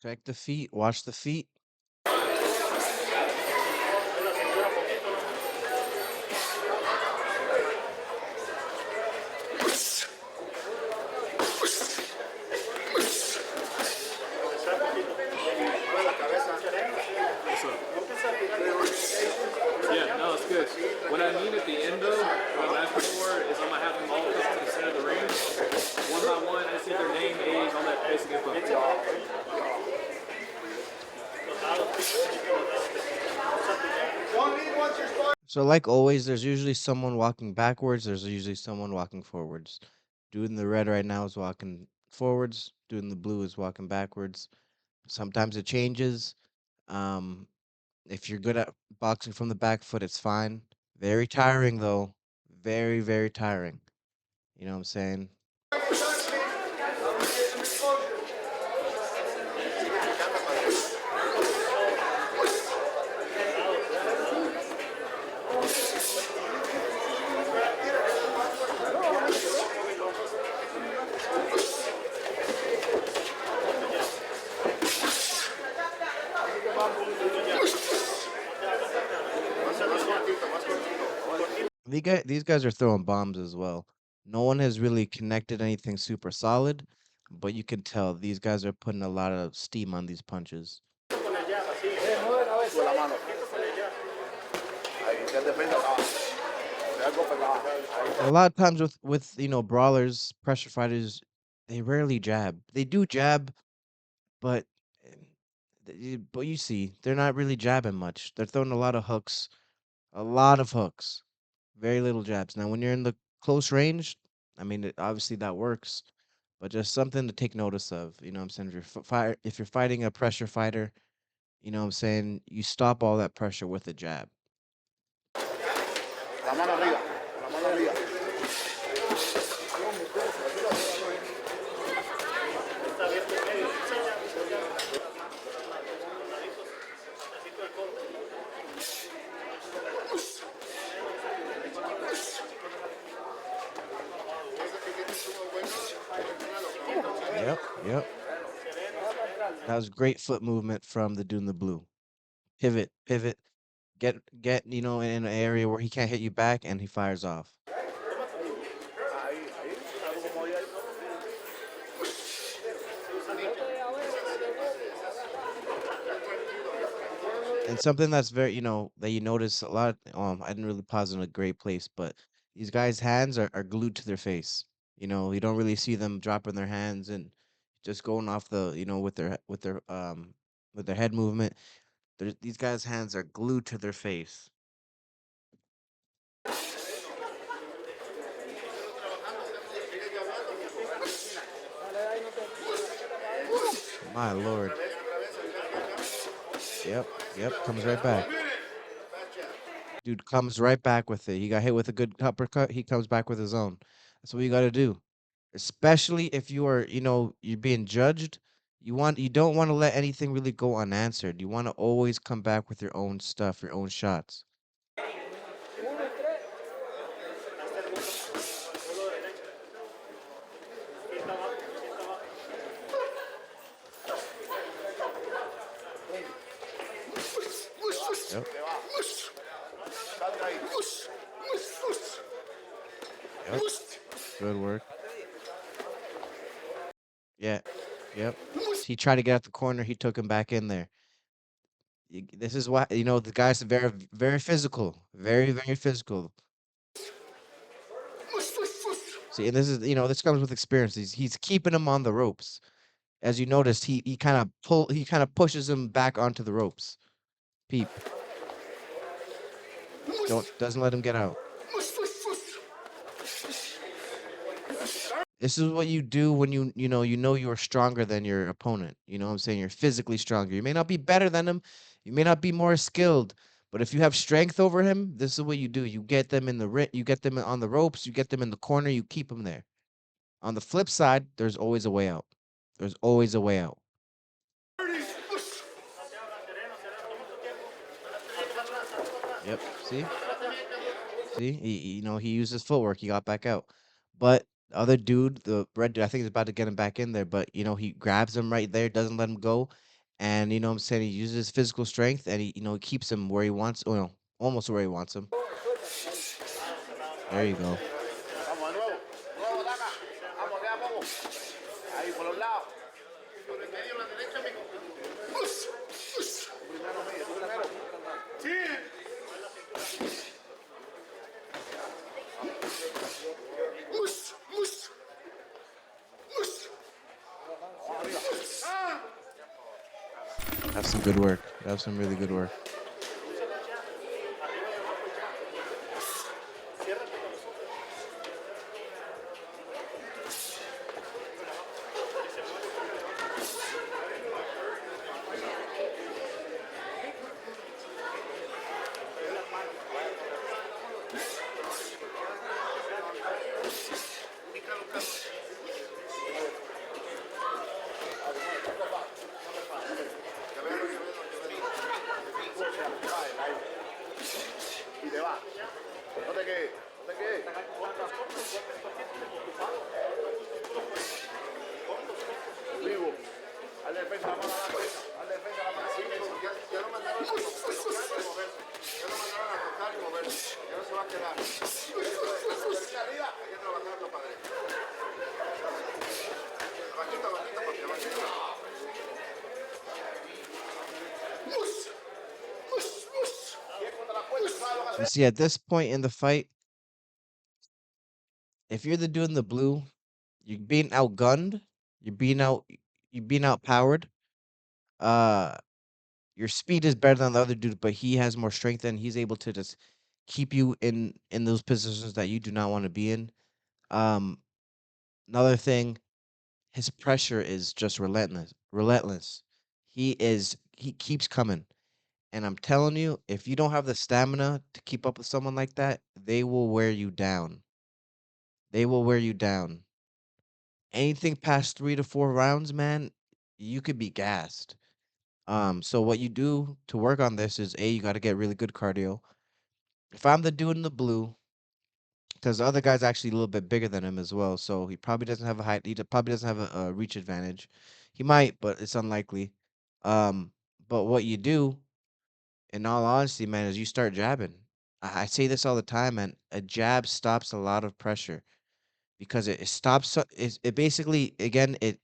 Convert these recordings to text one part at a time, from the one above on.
Check the feet. Watch the feet. Yeah, no, it's good. What I mean at the end though, what I'm asking for is I'm gonna have them all come to the center of the ring, one by one. I see their name, age, all that basic info. So, like always, there's usually someone walking backwards. There's usually someone walking forwards. Dude in the red right now is walking forwards. Dude in the blue is walking backwards. Sometimes it changes. Um, if you're good at boxing from the back foot, it's fine. Very tiring though. Very, very tiring. You know what I'm saying? These guys are throwing bombs as well. No one has really connected anything super solid, but you can tell these guys are putting a lot of steam on these punches. A lot of times with brawlers, pressure fighters, they rarely jab. They do jab, but but you see, they're not really jabbing much. They're throwing a lot of hooks, very little jabs. Now, when you're in the close range, I mean, obviously that works, but just something to take notice of. You know what I'm saying? If you're fighting a pressure fighter, you know what I'm saying, you stop all that pressure with a jab. Yep, yep. That was great foot movement from the dude in the blue. Pivot, pivot, get in an area where he can't hit you back, and he fires off. And something that's very, that you notice a lot. I didn't really pause in a great place, but these guys' hands are glued to their face. You don't really see them dropping their hands and just going off with their head movement. These guys' hands are glued to their face. My lord. Yep, yep, comes right back. Dude comes right back with it. He got hit with a good uppercut. He comes back with his own. That's what you got to do. Especially if you're being judged. You don't want to let anything really go unanswered. You want to always come back with your own stuff, your own shots. Yep. Yep. Good work. Yeah. Yep. He tried to get out the corner. He took him back in there. This is why the guy's very very physical, very very physical. See, and this comes with experience. He's keeping him on the ropes. As you noticed, he kind of pushes him back onto the ropes. Peep. Doesn't let him get out. This is what you do when you're stronger than your opponent. You know what I'm saying? You're physically stronger. You may not be better than him. You may not be more skilled, but if you have strength over him, this is what you do. You get them in the ring, you get them on the ropes, you get them in the corner, you keep them there. On the flip side, there's always a way out. There's always a way out. Yep. See? See? He used his footwork. He got back out. But the other dude, the red dude, I think he's about to get him back in there, but he grabs him right there, doesn't let him go, And you know what I'm saying, he uses his physical strength and he keeps him where he wants, almost where he wants him. There you go. Vamos de nuevo. Nuevo, ataca. Vamos, queda poco. Ahí, por los lados. Por el medio, la derecha, amigo. Primero, medio, tú primero. Sí. That's some good work. That's some really good work. Y te va. No te quedes. No te quedes. Vivo. Al defensa la mano a la cabeza. Al defensa la mano. Sí, ya lo mandaron a tocar y moverse. Ya lo mandaron a tocar y moverse. Ya no se va a quedar. Arriba hay que trabajarlo, padre. Bajito, bajito, porque va a quedar. You see, at this point in the fight, if you're the dude in the blue, you're being outgunned, you're being outpowered. Uh, your speed is better than the other dude, but he has more strength and he's able to just keep you in those positions that you do not want to be in. Um, Another thing, his pressure is just relentless. Relentless. He keeps coming. And I'm telling you, if you don't have the stamina to keep up with someone like that, they will wear you down. They will wear you down. Anything past 3 to 4 rounds, man, you could be gassed. So what you do to work on this is you got to get really good cardio. If I'm the dude in the blue, because the other guy's actually a little bit bigger than him as well, so he probably doesn't have a height. Probably doesn't have a reach advantage. He might, but it's unlikely. But what you do, in all honesty, man, is you start jabbing. I say this all the time, man. A jab stops a lot of pressure because it stops. It basically again it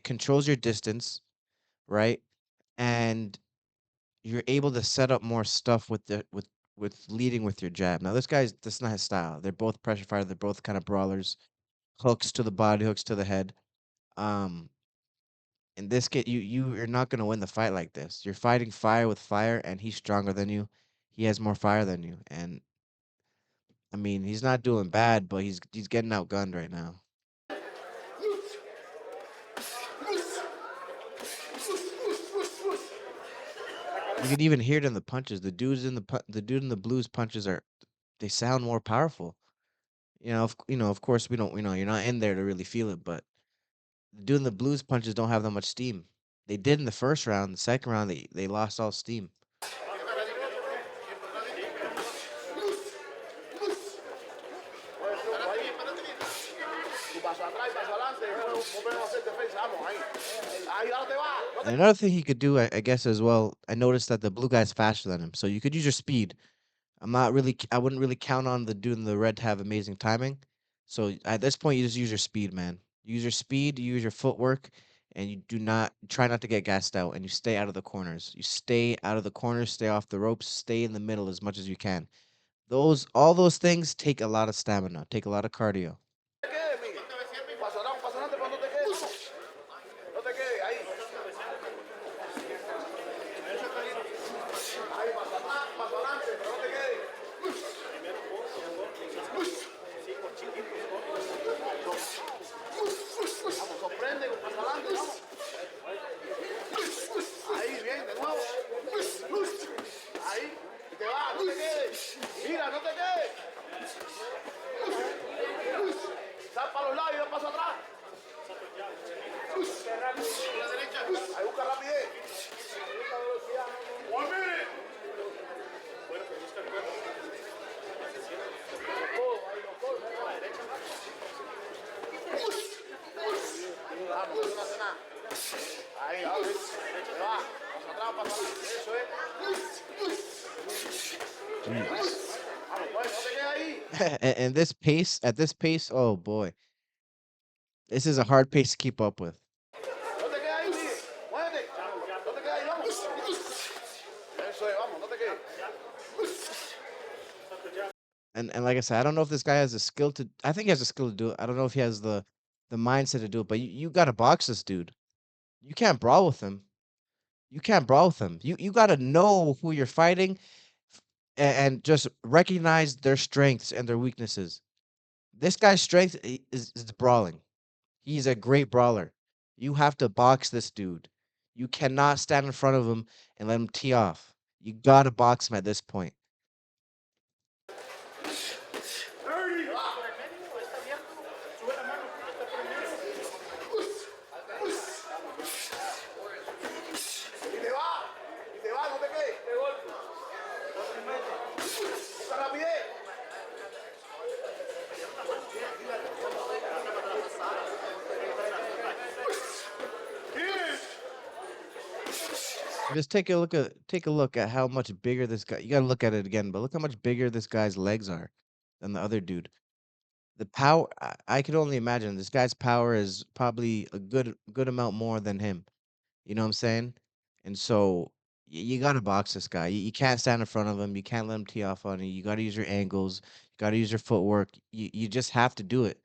controls your distance, right? And you're able to set up more stuff with leading with your jab. Now this guy's that's not his style. They're both pressure fighters. They're both kind of brawlers. Hooks to the body, hooks to the head. Um, in this case, you're not gonna win the fight like this. You're fighting fire with fire, and he's stronger than you. He has more fire than you, and I mean he's not doing bad, but he's getting outgunned right now. You can even hear it in the punches. The dude in the blues punches are they sound more powerful. Of course we don't. You're not in there to really feel it, but the dude in the blues punches don't have that much steam. They did in the first round. The second round, they lost all steam. Tu paso atrás y paso adelante. No podemos hacer defensa. Vamos, ahí. Ahí, ¿dónde te va? No And te... another thing he could do, I guess, as well. I noticed that the blue guy's faster than him, so you could use your speed. I wouldn't really count on the dude in the red to have amazing timing. So at this point, you just use your speed, man. Use your speed, you use your footwork, and you do not try not to get gassed out, and you stay out of the corners. You stay out of the corners, stay off the ropes, stay in the middle as much as you can. All those things take a lot of stamina, take a lot of cardio. quedes, Miguel. Paso adelante, pero no te quedes. No te quedes, ahí. Ahí, paso adelante, pero no te quedes. Vamos, sorprende, paso adelante, vamos. Ahí, bien, de nuevo. Ahí, y te va, no te quedes. Mira, no te quedes. Sal para los lados y da paso atrás. La derecha. Ahí busca rapidez. 1 minute. Vamos, no hace nada. Ahí, ahí. Se va. Jeez. Vamos, pues, no te quedes ahí. And at this pace, oh boy, this is a hard pace to keep up with. No te quedes ahí, Miguel. Muévete. No te quedes ahí, vamos. Eso es, vamos, no te quedes. And like I said, I don't know if this guy has a skill to. I think he has a skill to do it. I don't know if he has the mindset to do it. But you got to box this dude. You can't brawl with him. You can't brawl with him. You got to know who you're fighting, and just recognize their strengths and their weaknesses. This guy's strength is brawling. He's a great brawler. You have to box this dude. You cannot stand in front of him and let him tee off. You gotta box him at this point. Y te va. Y te va, no te quedes. Esa rapidez. Just take a look at how much bigger this guy. You gotta look at it again, but look how much bigger this guy's legs are than the other dude. The power, I could only imagine this guy's power is probably a good amount more than him. You know what I'm saying? And so you gotta box this guy. You can't stand in front of him. You can't let him tee off on you. You gotta use your angles. You gotta use your footwork. You just have to do it.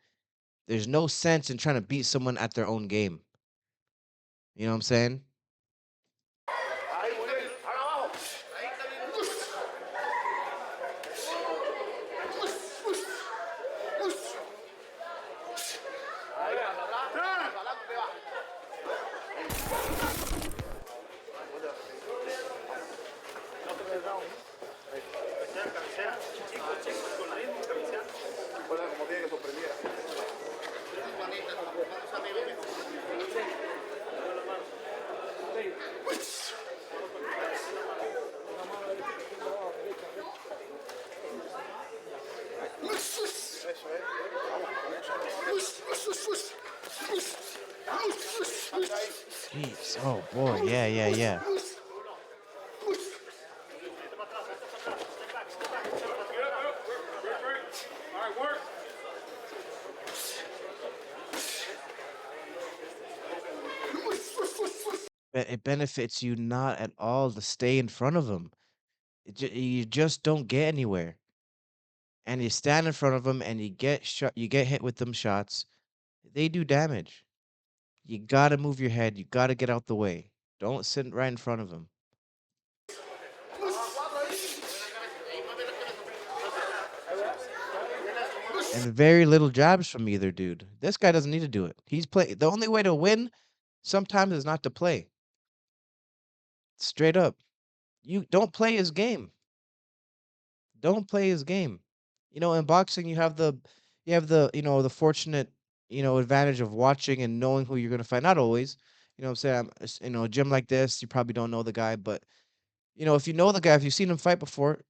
There's no sense in trying to beat someone at their own game. You know what I'm saying? Ahí, muy bien. Ahora abajo. Ahí, para atrás. Para adelante te va. Recuerda como tiene que sorprender. Eso es. Vamos. Ahí. Jeez. Oh boy. Yeah, yeah, yeah. It benefits you not at all to stay in front of him. You just don't get anywhere. And you stand in front of them and you get shot. You get hit with them shots. They do damage. You gotta move your head. You gotta get out the way. Don't sit right in front of him. And very little jabs from either dude. This guy doesn't need to do it. He's play. The only way to win sometimes is not to play. Straight up. You don't play his game. Don't play his game. You know, in boxing, the fortunate, advantage of watching and knowing who you're gonna fight. Not always. You know what I'm saying? A gym like this, you probably don't know the guy, but if you know the guy, if you've seen him fight before,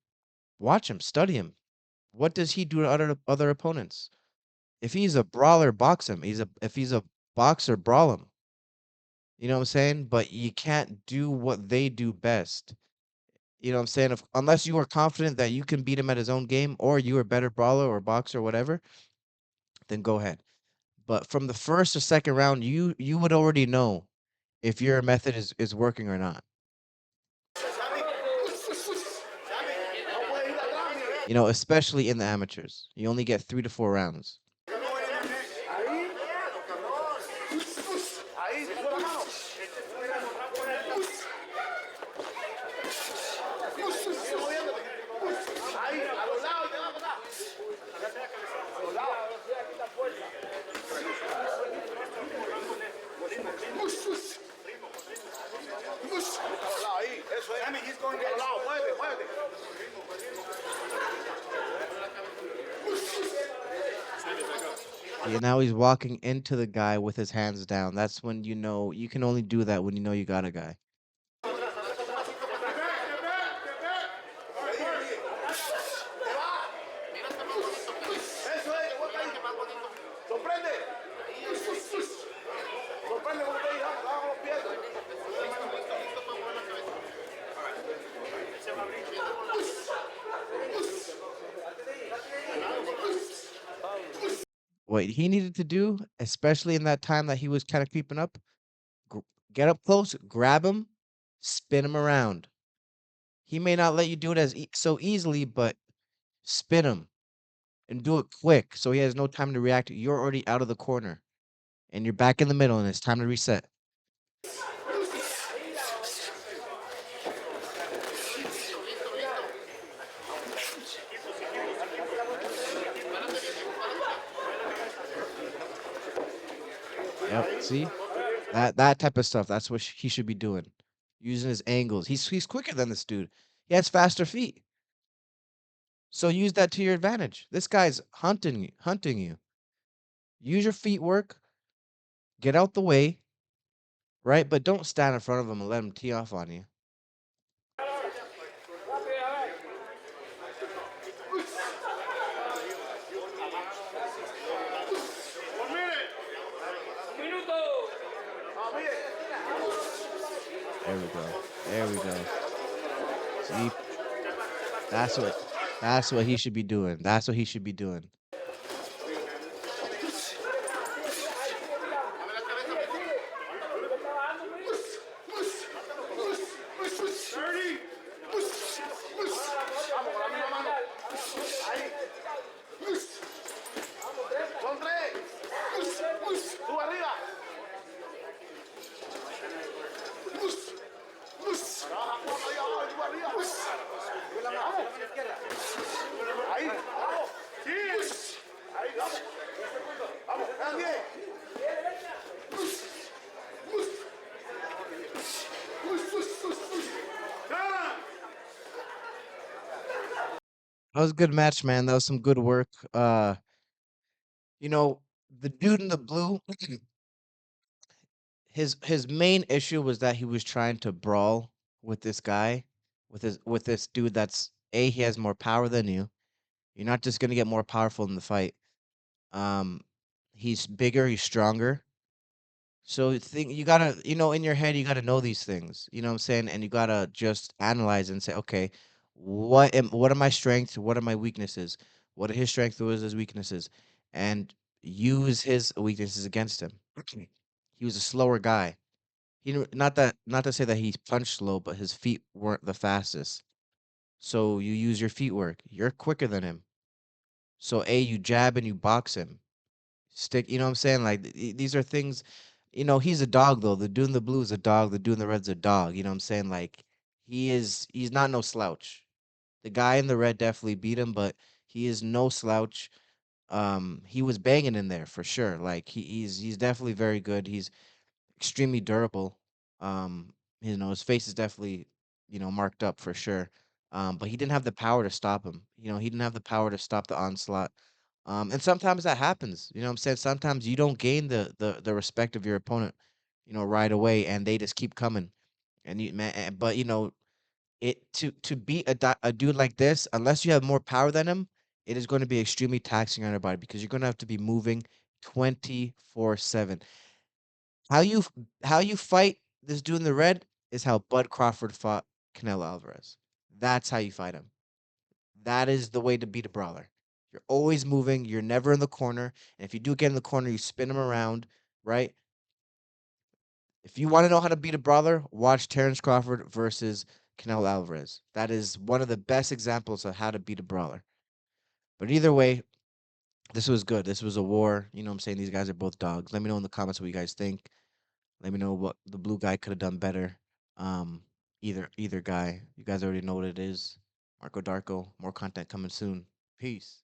watch him, study him. What does he do to other opponents? If he's a brawler, box him. If he's a boxer, brawl him. You know what I'm saying? But you can't do what they do best. You know what I'm saying? Unless you are confident that you can beat him at his own game, or you are a better brawler or boxer or whatever, then go ahead. But from the first or second round, you would already know if your method is working or not. Especially in the amateurs. You only get 3 to 4 rounds. Ahí, sube la mano. Sigue moviéndote. Ahí, a los lados y te va a pasar. A los lados. A los lados, ahí. Eso es. A los lados, muévete, muévete. Yeah, now he's walking into the guy with his hands down. That's when you can only do that when you know you got a guy. Eso es, vuelta ahí. Sorprende. Sorprende como te dije, vamos los pies. What he needed to do, especially in that time that he was kind of creeping up, gr- get up close, grab him, spin him around. He may not let you do it so easily, but spin him and do it quick so he has no time to react. You're already out of the corner and you're back in the middle and it's time to reset. Yep. See? That type of stuff, that's what he should be doing. Using his angles. He's quicker than this dude. He has faster feet. So use that to your advantage. This guy's hunting you. Use your feet work, get out the way, right? But don't stand in front of him and let him tee off on you. There we go. There we go. See? That's what that's what he should be doing. That's what he should be doing. Son tres. Tú arriba. Trabaja cuatro ahí abajo, tú arriba. Vamos. Ahí, vamos. Sí. Ahí, vamos. Vamos, quedan 10. That was a good match, man. That was some good work. You know, the dude in the blue, his main issue was that he was trying to brawl with this guy, with this dude that's he has more power than you. You're not just gonna get more powerful in the fight. Um, he's bigger, he's stronger. So think you gotta, in your head, you gotta know these things. You know what I'm saying? And you gotta just analyze and say, okay, what are my strengths? What are my weaknesses? What are his strengths? What are his weaknesses? And use his weaknesses against him. He was a slower guy. Not to say that he punched slow, but his feet weren't the fastest. So you use your feet work. You're quicker than him. So you jab and you box him. Stick, you know what I'm saying? Like these are things, he's a dog though. The dude in the blue is a dog, the dude in the red's a dog. You know what I'm saying? Like he's not no slouch. The guy in the red definitely beat him, but he is no slouch. He was banging in there for sure. Like he's definitely very good. He's extremely durable. Um, his face is definitely, marked up for sure. But he didn't have the power to stop him. He didn't have the power to stop the onslaught. And sometimes that happens. You know what I'm saying? Sometimes you don't gain the respect of your opponent, right away, and they just keep coming. And but it to beat a dude like this, unless you have more power than him, it is going to be extremely taxing on your body because you're going to have to be moving 24/7. How you f how you fight this dude in the red is how Bud Crawford fought Canelo Alvarez. That's how you fight him. That is the way to beat a brawler. You're always moving, you're never in the corner, and if you do get in the corner, you spin him around, right? If you wanna know how to beat a brawler, watch Terrence Crawford versus Canelo Alvarez. That is one of the best examples of how to beat a brawler. But either way, this was good. This was a war, you know what I'm saying? These guys are both dogs. Let me know in the comments what you guys think. Let me know what the blue guy could have done better. Um, either guy. You guys already know what it is. Marco Darko. More content coming soon. Peace.